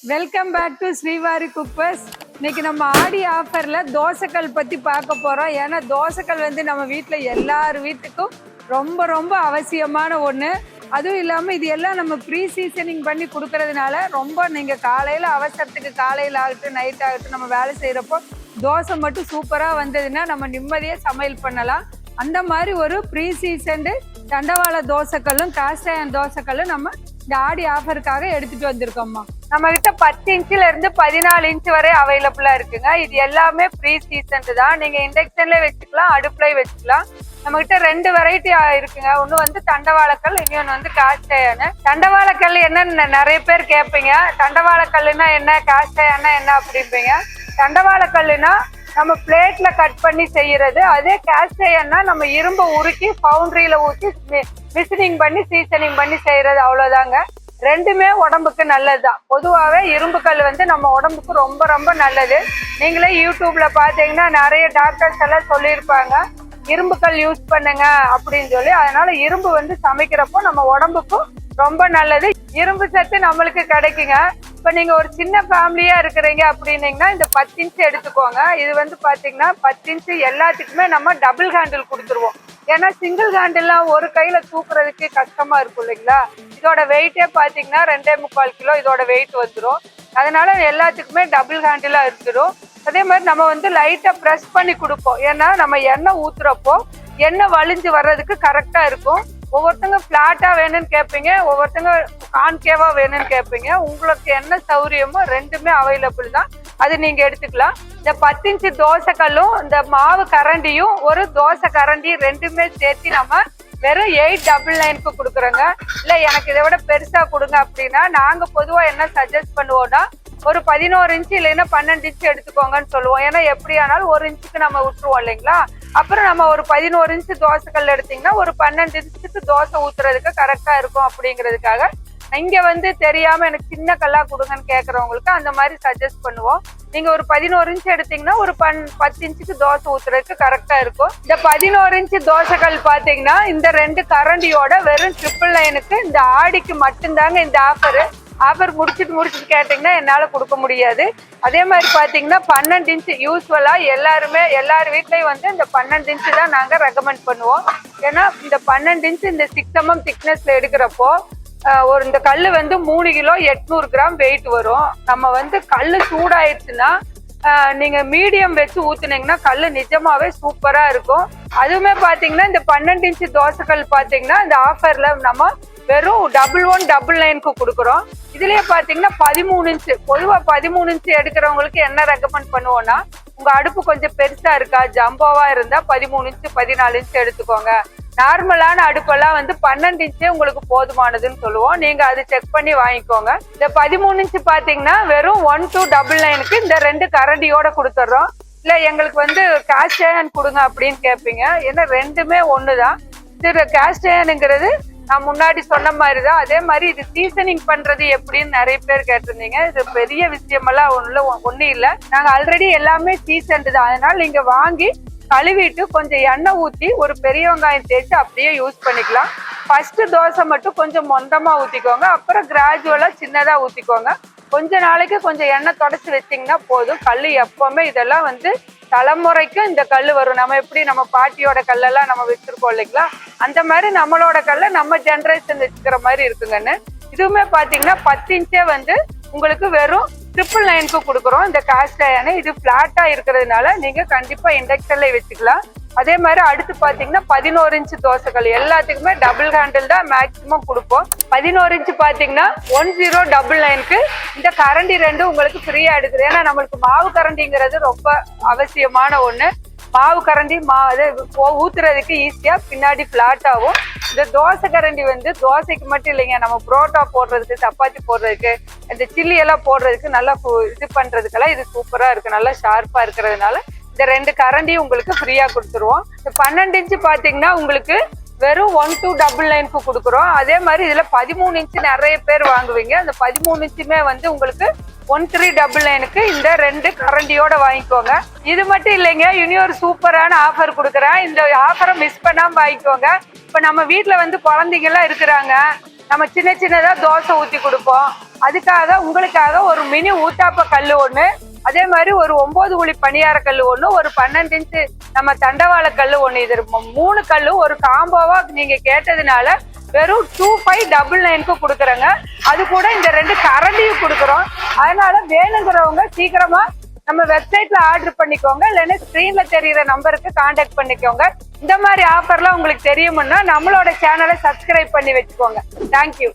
Welcome back to Srivari குக்வஸ். இன்னைக்கு நம்ம ஆடி ஆஃபர்ல தோசைக்கல் பத்தி பார்க்க போறோம். ஏன்னா தோசைக்கல் வந்து நம்ம வீட்டில் எல்லார் வீட்டுக்கும் ரொம்ப ரொம்ப அவசியமான ஒன்று. அதுவும் இல்லாமல் இது எல்லாம் நம்ம ப்ரீ சீசனிங் பண்ணி கொடுக்கறதுனால ரொம்ப நீங்கள் காலையில் அவசரத்துக்கு காலையில் ஆகட்டும் நைட் ஆகட்டும் நம்ம வேலை செய்கிறப்போ தோசை மட்டும் சூப்பராக வந்ததுன்னா நம்ம நிம்மதியாக சமையல் பண்ணலாம். அந்த மாதிரி ஒரு ப்ரீ சீசன்டு தண்டவாள தோசைக்கல்லும் காஸ்ட் அயர்ன் தோசைக்கல்லும் நம்ம இந்த ஆடி ஆஃபருக்காக எடுத்துட்டு வந்திருக்கோம்மா. நம்ம கிட்ட 10 இன்ச்ல இருந்து 14 இன்ச் வரை அவைலபிளா இருக்குங்க. இது எல்லாமே ப்ரீ சீசன் தான். நீங்க இண்டக்ஷன்ல வச்சுக்கலாம், அடுப்புல வச்சுக்கலாம். நம்ம கிட்ட 2 வெரைட்டி இருக்குங்க. ஒண்ணு வந்து தண்டவாளக்கல், இன்னொன்னு வந்து காஸ்ட் அயர்ன். தண்டவாளக்கல் என்னன்னு நிறைய பேர் கேட்பீங்க. தண்டவாளக்கல்லுன்னா என்ன, காஸ்ட் அயர்ன்னா என்ன அப்படிம்பீங்க. தண்டவாளக்கல்லுனா நம்ம பிளேட்ல கட் பண்ணி செய்யறது. அதே காஸ்ட் அயர்ன்னா நம்ம இரும்பு உருக்கி பவுண்டரியில ஊற்றி மிஷினிங் பண்ணி சீசனிங் பண்ணி செய்யறது. அவ்வளவுதாங்க. ரெண்டுமே உடம்புக்கு நல்லதுதான். பொதுவாகவே இரும்பு கல் வந்து நம்ம உடம்புக்கு ரொம்ப ரொம்ப நல்லது. நீங்களே யூடியூப்ல பாத்தீங்கன்னா நிறைய டாக்டர்ஸ் எல்லாம் சொல்லியிருப்பாங்க இரும்பு கல் யூஸ் பண்ணுங்க அப்படின்னு சொல்லி. அதனால இரும்பு வந்து சமைக்கிறப்போ நம்ம உடம்புக்கும் ரொம்ப நல்லது. இரும்பு சத்து நம்மளுக்கு கிடைக்குங்க. இப்ப நீங்க ஒரு சின்ன ஃபேமிலியா இருக்கிறீங்க அப்படின்னீங்கன்னா இந்த 10 இன்ச் எடுத்துக்கோங்க. இது வந்து பாத்தீங்கன்னா 10 இன்ச் எல்லாத்துக்குமே நம்ம டபுள் ஹேண்டில் கொடுத்துருவோம். ஏன்னா சிங்கிள் ஹேண்டில்லாம் ஒரு கையில தூக்குறதுக்கு கஷ்டமா இருக்கும் இல்லைங்களா. இதோட வெயிட்டே பாத்தீங்கன்னா 2.25 கிலோ இதோட வெயிட் வந்துடும். அதனால எல்லாத்துக்குமே டபுள் ஹேண்டிலா எடுத்துடும். அதே மாதிரி நம்ம வந்து லைட்டா ப்ரெஸ் பண்ணி கொடுப்போம். ஏன்னா நம்ம எண்ணெய் ஊத்துறப்போ எண்ணெய் வலிஞ்சு வர்றதுக்கு கரெக்டா இருக்கும். ஒவ்வொருத்தங்க பிளாட்டா வேணும்னு கேட்பீங்க, ஒவ்வொருத்தங்க கான்கேவா வேணும்னு கேட்பீங்க. உங்களுக்கு என்ன சௌரியமோ ரெண்டுமே அவைலபிள் தான். அது நீங்க எடுத்துக்கலாம். இந்த 10 இன்ச்சு தோசை கல்லும் இந்த மாவு கரண்டியும் ஒரு தோசை கரண்டி ரெண்டுமே சேர்த்து நம்ம வெறும் 899க்கு கொடுக்குறோங்க. இல்ல எனக்கு இதை விட பெருசா கொடுங்க அப்படின்னா நாங்க பொதுவா என்ன சஜஸ்ட் பண்ணுவோம்னா ஒரு 11 இன்ச்சு இல்லைன்னா 12 இன்ச்சு எடுத்துக்கோங்கன்னு சொல்லுவோம். ஏன்னா எப்படி ஆனாலும் 1 இன்ச்சுக்கு நம்ம விட்டுருவோம் இல்லைங்களா. அப்புறம் நம்ம ஒரு 11 இன்ச்சு தோசை கல் எடுத்தீங்கன்னா ஒரு 12 இன்ச்சுக்கு தோசை ஊத்துறதுக்கு கரெக்டா இருக்கும் அப்படிங்கிறதுக்காக இங்க வந்து தெரியாம எனக்கு சின்ன கல்லா கொடுங்கன்னு கேட்கறவங்களுக்கு அந்த மாதிரி சஜஸ்ட் பண்ணுவோம். நீங்க ஒரு 11 இன்ச்சு எடுத்தீங்கன்னா ஒரு 10 இன்ச்சுக்கு தோசை ஊத்துறதுக்கு கரெக்டா இருக்கும். இந்த 11 இன்ச்சு தோசை கல் பாத்தீங்கன்னா இந்த 2 கரண்டியோட வெறும் 999க்கு இந்த ஆடிக்கு மட்டும்தாங்க இந்த ஆஃபர் முடிச்சுட்டு கேட்டீங்கன்னா என்னால கொடுக்க முடியாது. அதே மாதிரி பாத்தீங்கன்னா 12 இன்ச்சு யூஸ்வலா எல்லார் வீட்லயும் வந்து இந்த 12 இன்ச்சு தான் நாங்க ரெக்கமெண்ட் பண்ணுவோம். ஏன்னா இந்த 12 இன்ச்சு இந்த 6 mm திக்னஸ்ல எடுக்கிறப்போ இந்த கல்லு வந்து 3 கிலோ 800 கிராம் வெயிட் வரும். நம்ம வந்து கல்லு சூடாயிடுச்சுன்னா நீங்க மீடியம் வச்சு ஊத்துனீங்கன்னா கல்லு நிஜமாவே சூப்பரா இருக்கும். அதுவுமே பாத்தீங்கன்னா இந்த 12 இன்ச்சு தோசைக்கல் பாத்தீங்கன்னா இந்த ஆஃபர்ல நம்ம வெறும் 1199க்கு கொடுக்குறோம். இதுலயே பாத்தீங்கன்னா 13 இன்ச்சு. பொதுவா 13 இன்ச்சு எடுக்கிறவங்களுக்கு என்ன ரெக்கமெண்ட் பண்ணுவோம்னா உங்க அடுப்பு கொஞ்சம் பெருசா இருக்கா, ஜம்போவா இருந்தா 13 இன்ச்சு 14 இன்ச்சு எடுத்துக்கோங்க. நார்மலான அடுப்பெல்லாம் வந்து 12 இன்ச்சே உங்களுக்கு போதுமானதுன்னு சொல்லுவோம். நீங்க அதை செக் பண்ணி வாங்கிக்கோங்க. இந்த 13 இன்ச்சு பாத்தீங்கன்னா வெறும் 1299க்கு இந்த 2 கரண்டியோட கொடுத்துட்றோம். இல்ல எங்களுக்கு வந்து காஸ்ட் அயர்ன் கொடுங்க அப்படின்னு கேட்பீங்க. ஏன்னா ரெண்டுமே ஒண்ணுதான். இது காஸ்ட் அயர்னுங்கிறது நான் முன்னாடி சொன்ன மாதிரிதான். அதே மாதிரி இது சீசனிங் பண்றது எப்படின்னு நிறைய பேர் கேட்டிருந்தீங்க. இது பெரிய விஷயமெல்லாம் ஒண்ணு இல்ல. நாங்க ஆல்ரெடி எல்லாமே சீசன்டு தான். அதனால நீங்க வாங்கி கழுவிட்டு கொஞ்சம் எண்ணெய் ஊத்தி ஒரு பெரிய வெங்காயம் தேய்ச்சி அப்படியே யூஸ் பண்ணிக்கலாம். ஃபர்ஸ்ட் தோசை மட்டும் கொஞ்சம் மொந்தமா ஊத்திக்கோங்க. அப்புறம் கிராஜுவலா சின்னதா ஊத்திக்கோங்க. கொஞ்ச நாளைக்கு கொஞ்சம் எண்ணெய் தொடச்சி வச்சிங்கன்னா போதும். கல் எப்பவுமே இதெல்லாம் வந்து தலைமுறைக்கும் இந்த கல் வரும். நம்ம எப்படி நம்ம பாட்டியோட கல்லெல்லாம் நம்ம வச்சிருக்கோம் இல்லைங்களா, அந்த மாதிரி நம்மளோட கல்ல நம்ம ஜென்ரேஷன் வச்சுக்கிற மாதிரி இருக்குங்கன்னு. இதுவுமே பாத்தீங்கன்னா 10 இன்ச்சே வந்து உங்களுக்கு வெறும் 999க்கு கொடுக்குறோம். இந்த காஸ்ட் அயர்ன் இது பிளாட்டா இருக்கிறதுனால நீங்க கண்டிப்பா இண்டக்ஷன்ல வச்சுக்கலாம். அதே மாதிரி அடுத்து பாத்தீங்கன்னா 11 இன்ச்சு தோசைக்கல் எல்லாத்துக்குமே டபுள் ஹேண்டில் தான் மேக்சிமம் கொடுப்போம். 11 இன்ச்சு பாத்தீங்கன்னா 1099க்கு இந்த கரண்டி 2 உங்களுக்கு ஃப்ரீயா எடுக்குது. ஏன்னா நம்மளுக்கு மாவு கரண்டிங்கிறது ரொம்ப அவசியமான ஒண்ணு. மாவு கரண்டி ஊத்துறதுக்கு ஈஸியா பின்னாடி பிளாட் ஆகும். இந்த தோசை கரண்டி வந்து தோசைக்கு மட்டும் இல்லைங்க, நம்ம புரோட்டா போடுறதுக்கு, சப்பாத்தி போடுறதுக்கு, இந்த சில்லி எல்லாம் போடுறதுக்கு நல்லா இது பண்றதுக்கெல்லாம் இது சூப்பரா இருக்கு. நல்லா ஷார்ப்பா இருக்கிறதுனால இந்த 2 கரண்டி உங்களுக்கு ஃப்ரீயா கொடுத்துருவோம். இந்த 12 இன்ச்சு பாத்தீங்கன்னா உங்களுக்கு வெறும் 1299க்கு கொடுக்குறோம். அதே மாதிரி இதுல 13 இன்ச்சு நிறைய பேர் வாங்குவீங்க. அந்த 13 இன்ச்சுமே வந்து உங்களுக்கு 1399க்கு இந்த 2 கரண்டியோட வாங்கிக்கோங்க. இது மட்டும் இல்லைங்க, இனி ஒரு சூப்பரான ஆஃபர் கொடுக்குறேன். இந்த ஆஃபரை மிஸ் பண்ணாம வாங்கிக்கோங்க. இப்ப நம்ம வீட்டுல வந்து குழந்தைங்க எல்லாம் இருக்கிறாங்க. நம்ம சின்ன சின்னதா தோசை ஊத்தி கொடுப்போம். அதுக்காக உங்களுக்காக ஒரு மினி ஊத்தாப்ப கல்லு ஒண்ணு, அதே மாதிரி ஒரு 9 குழி பணியார கல்லு ஒண்ணு, ஒரு 12 இன்ச்சு நம்ம தண்டவாள கல்லு ஒண்ணு, இது 3 கல்லு ஒரு காம்போவா நீங்க கேட்டதுனால வெறும் 2599க்கு கொடுக்குறேங்க. அது கூட இந்த 2 கரண்டியும் கொடுக்குறோம். அதனால வேணுங்கிறவங்க சீக்கிரமா நம்ம வெப்சைட்ல ஆர்டர் பண்ணிக்கோங்க, இல்லைன்னா ஸ்கிரீன்ல தெரியுற நம்பருக்கு கான்டாக்ட் பண்ணிக்கோங்க. இந்த மாதிரி ஆஃபர்லாம் உங்களுக்கு தெரியும்னா நம்மளோட சேனலை சப்ஸ்கிரைப் பண்ணி வச்சுக்கோங்க. தேங்க்யூ.